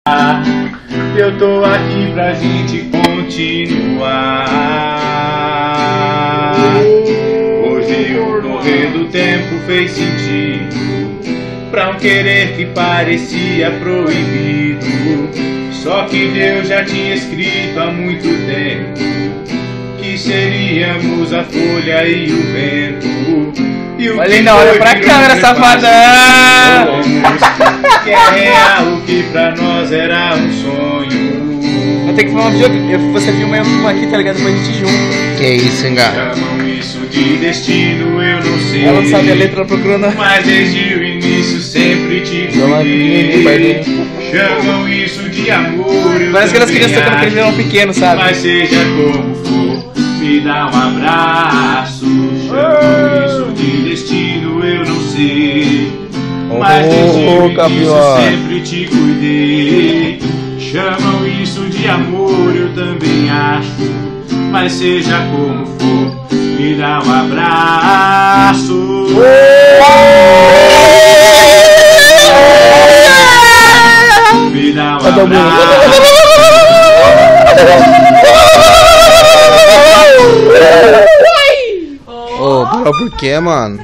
Eu tô aqui pra gente continuar. Hoje o correr do tempo fez sentido pra um querer que parecia proibido. Só que Deus já tinha escrito há muito tempo que seríamos a folha e o vento. E o olha ainda, olha pra câmera, safadão! Que é real, o que pra nós era um sonho. Eu tenho que falar um vídeo, você filma eu filmo aqui, tá ligado? Depois a gente junta. Que isso, hein, cara? Chamam isso de destino, eu não sei. Ela não sabe a letra, ela procurando. Mas desde o início sempre te cuidei. Chamam isso de amor, eu parece aquelas crianças tocando aquele violão pequeno, sabe? Mas seja como for, me dá um abraço. Chamam isso de destino, eu não sei. Mas desde o início sempre te cuidei. Chamam isso de amor, eu também acho. Mas seja como for, me dá um abraço. Me dá um abraço. Ô, parou por quê, mano?